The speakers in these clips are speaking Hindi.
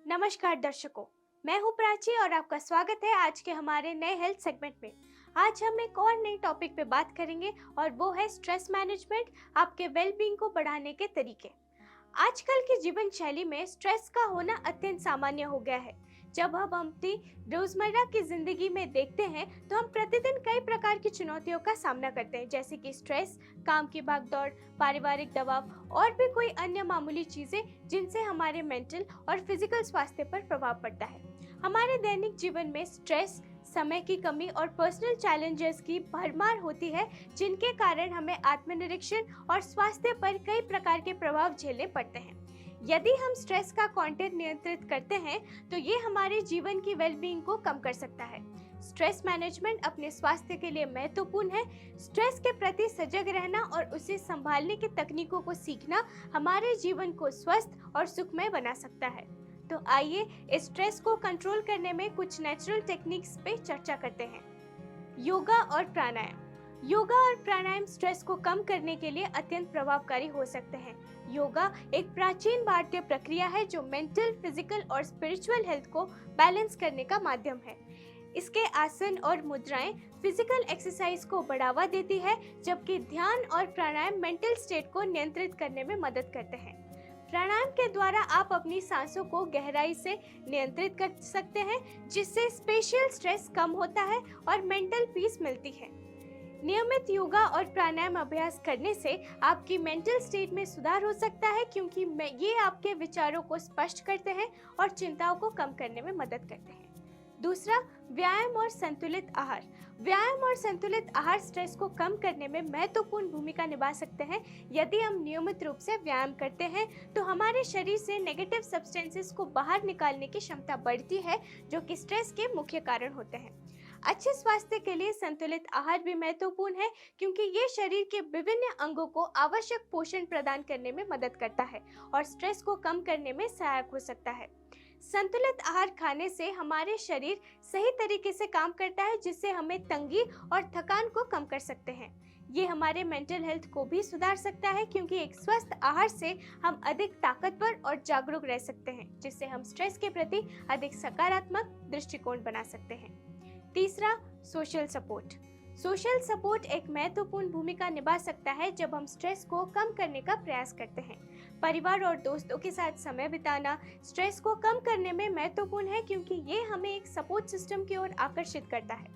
नमस्कार दर्शकों, मैं हूं प्राची और आपका स्वागत है आज के हमारे नए हेल्थ सेगमेंट में। आज हम एक और नई टॉपिक पे बात करेंगे और वो है स्ट्रेस मैनेजमेंट, आपके वेलबींग को बढ़ाने के तरीके। आजकल की जीवन शैली में स्ट्रेस का होना अत्यंत सामान्य हो गया है। जब हम अपनी रोजमर्रा की जिंदगी में देखते हैं तो हम प्रतिदिन कई प्रकार की चुनौतियों का सामना करते हैं, जैसे कि स्ट्रेस, काम की भागदौड़, पारिवारिक दबाव और भी कोई अन्य मामूली चीजें जिनसे हमारे मेंटल और फिजिकल स्वास्थ्य पर प्रभाव पड़ता है। हमारे दैनिक जीवन में स्ट्रेस, समय की कमी और पर्सनल चैलेंजेस की भरमार होती है, जिनके कारण हमें आत्मनिरीक्षण और स्वास्थ्य पर कई प्रकार के प्रभाव झेलने पड़ते हैं। यदि हम स्ट्रेस का कंटेंट नियंत्रित करते हैं तो ये हमारे जीवन की वेलबींग को कम कर सकता है। स्ट्रेस मैनेजमेंट अपने स्वास्थ्य के लिए महत्वपूर्ण है। स्ट्रेस के प्रति सजग रहना और उसे संभालने की तकनीकों को सीखना हमारे जीवन को स्वस्थ और सुखमय बना सकता है। तो आइए इस स्ट्रेस को कंट्रोल करने में कुछ नेचुरल टेक्निक्स पे चर्चा करते हैं। योगा और प्राणायाम। योगा और प्राणायाम स्ट्रेस को कम करने के लिए अत्यंत प्रभावकारी हो सकते हैं। योगा एक प्राचीन भारतीय प्रक्रिया है जो मेंटल, फिजिकल और स्पिरिचुअल हेल्थ को बैलेंस करने का माध्यम है। इसके आसन और मुद्राएं फिजिकल एक्सरसाइज को बढ़ावा देती है, जबकि ध्यान और प्राणायाम मेंटल स्टेट को नियंत्रित करने में मदद करते हैं। प्राणायाम के द्वारा आप अपनी सांसों को गहराई से नियंत्रित कर सकते हैं, जिससे स्पेशियल स्ट्रेस कम होता है और मेंटल पीस मिलती है। नियमित योगा और प्राणायाम अभ्यास करने से आपकी मेंटल स्टेट में सुधार हो सकता है, क्योंकि ये आपके विचारों को स्पष्ट करते हैं और चिंताओं को कम करने में मदद करते हैं। दूसरा, व्यायाम और संतुलित आहार। व्यायाम और संतुलित आहार स्ट्रेस को कम करने में महत्वपूर्ण भूमिका निभा सकते हैं। यदि हम नियमित रूप से व्यायाम करते हैं तो हमारे शरीर से नेगेटिव सब्सटेंसेस को बाहर निकालने की क्षमता बढ़ती है, जो कि स्ट्रेस के मुख्य कारण होते हैं। अच्छे स्वास्थ्य के लिए संतुलित आहार भी महत्वपूर्ण है, क्योंकि ये शरीर के विभिन्न अंगों को आवश्यक पोषण प्रदान करने में मदद करता है और स्ट्रेस को कम करने में सहायक हो सकता है। संतुलित आहार खाने से हमारे शरीर सही तरीके से काम करता है, जिससे हमें तंगी और थकान को कम कर सकते हैं। ये हमारे मेंटल हेल्थ को भी सुधार सकता है, क्योंकि एक स्वस्थ आहार से हम अधिक ताकतवर और जागरूक रह सकते हैं, जिससे हम स्ट्रेस के प्रति अधिक सकारात्मक दृष्टिकोण बना सकते हैं। तीसरा, सोशल सपोर्ट। सोशल सपोर्ट एक महत्वपूर्ण भूमिका निभा सकता है जब हम स्ट्रेस को कम करने का प्रयास करते हैं। परिवार और दोस्तों के साथ समय बिताना स्ट्रेस को कम करने में महत्वपूर्ण है, क्योंकि ये हमें एक सपोर्ट सिस्टम की ओर आकर्षित करता है।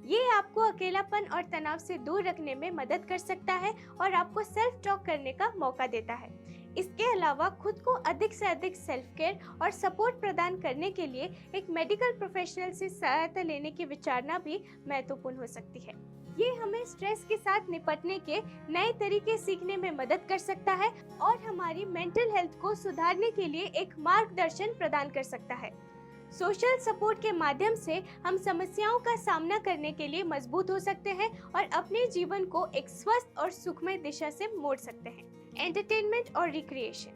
ये आपको अकेलापन और तनाव से दूर रखने में मदद कर सकता है और आपको सेल्फ टॉक करने का मौका देता है। इसके अलावा खुद को अधिक से अधिक सेल्फ केयर और सपोर्ट प्रदान करने के लिए एक मेडिकल प्रोफेशनल से सहायता लेने की विचारना भी महत्वपूर्ण हो सकती है। ये हमें स्ट्रेस के साथ निपटने के नए तरीके सीखने में मदद कर सकता है और हमारी मेंटल हेल्थ को सुधारने के लिए एक मार्गदर्शन प्रदान कर सकता है। सोशल सपोर्ट के माध्यम से हम समस्याओं का सामना करने के लिए मजबूत हो सकते हैं और अपने जीवन को एक स्वस्थ और सुखमय दिशा से मोड़ सकते हैं। एंटरटेनमेंट और रिक्रिएशन।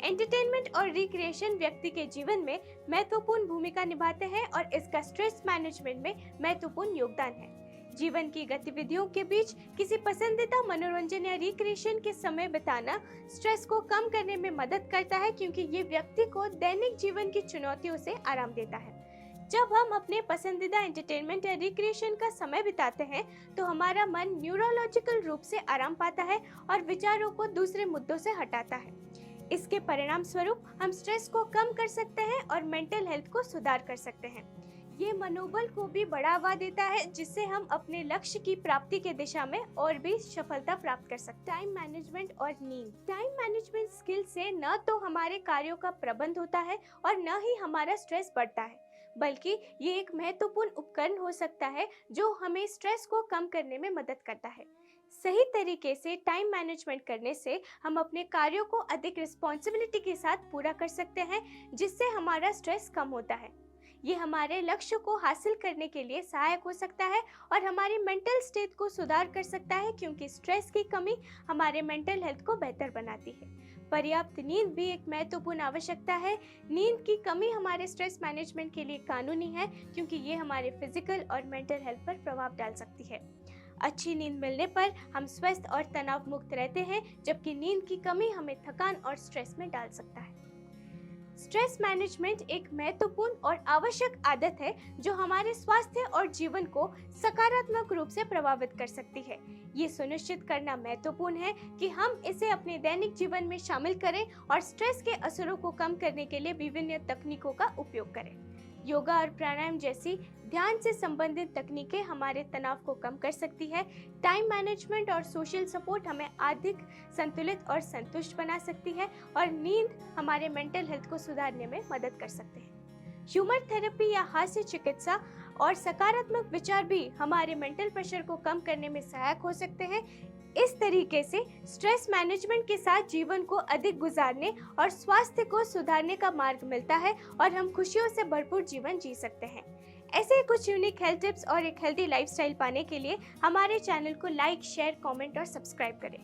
एंटरटेनमेंट और रिक्रिएशन व्यक्ति के जीवन में महत्वपूर्ण भूमिका निभाते हैं और इसका स्ट्रेस मैनेजमेंट में महत्वपूर्ण योगदान है। जीवन की गतिविधियों के बीच किसी पसंदीदा मनोरंजन या रिक्रिएशन के समय बिताना स्ट्रेस को कम करने में मदद करता है, क्योंकि ये व्यक्ति को दैनिक जीवन की चुनौतियों से आराम देता है। जब हम अपने पसंदीदा एंटरटेनमेंट या रिक्रिएशन का समय बिताते हैं तो हमारा मन न्यूरोलॉजिकल रूप से आराम पाता है और विचारों को दूसरे मुद्दों से हटाता है। इसके परिणाम स्वरूप हम स्ट्रेस को कम कर सकते हैं और मेंटल हेल्थ को सुधार कर सकते हैं। ये मनोबल को भी बढ़ावा देता है, जिससे हम अपने लक्ष्य की प्राप्ति के दिशा में और भी सफलता प्राप्त कर सकते हैं। टाइम मैनेजमेंट और नींद। टाइम मैनेजमेंट स्किल से न तो हमारे कार्यों का प्रबंध होता है और न ही हमारा स्ट्रेस बढ़ता है, बल्कि ये एक महत्वपूर्ण उपकरण हो सकता है जो हमें स्ट्रेस को कम करने में मदद करता है। सही तरीके से टाइम मैनेजमेंट करने से हम अपने कार्यों को अधिक रिस्पॉन्सिबिलिटी के साथ पूरा कर सकते हैं, जिससे हमारा स्ट्रेस कम होता है। ये हमारे लक्ष्य को हासिल करने के लिए सहायक हो सकता है और हमारी मेंटल स्टेट को सुधार कर सकता है, क्योंकि स्ट्रेस की कमी हमारे मेंटल हेल्थ को बेहतर बनाती है। पर्याप्त नींद भी एक महत्वपूर्ण आवश्यकता है। नींद की कमी हमारे स्ट्रेस मैनेजमेंट के लिए कानूनी है, क्योंकि ये हमारे फिजिकल और मेंटल हेल्थ पर प्रभाव डाल सकती है। अच्छी नींद मिलने पर हम स्वस्थ और तनाव मुक्त रहते हैं, जबकि नींद की कमी हमें थकान और स्ट्रेस में डाल सकता है। स्ट्रेस मैनेजमेंट एक महत्वपूर्ण और आवश्यक आदत है जो हमारे स्वास्थ्य और जीवन को सकारात्मक रूप से प्रभावित कर सकती है। ये सुनिश्चित करना महत्वपूर्ण है कि हम इसे अपने दैनिक जीवन में शामिल करें और स्ट्रेस के असरों को कम करने के लिए विभिन्न तकनीकों का उपयोग करें। योगा और प्राणायाम जैसी ध्यान से संबंधित तकनीकें हमारे तनाव को कम कर सकती है। टाइम मैनेजमेंट और सोशल सपोर्ट हमें अधिक संतुलित और संतुष्ट बना सकती है और नींद हमारे मेंटल हेल्थ को सुधारने में मदद कर सकते हैं। ह्यूमर थेरेपी या हास्य चिकित्सा और सकारात्मक विचार भी हमारे मेंटल प्रेशर को कम करने में सहायक हो सकते हैं। इस तरीके से स्ट्रेस मैनेजमेंट के साथ जीवन को अधिक गुजारने और स्वास्थ्य को सुधारने का मार्ग मिलता है और हम खुशियों से भरपूर जीवन जी सकते हैं। ऐसे ही कुछ यूनिक हेल्थ टिप्स और एक हेल्दी लाइफस्टाइल पाने के लिए हमारे चैनल को लाइक, शेयर, कमेंट और सब्सक्राइब करें।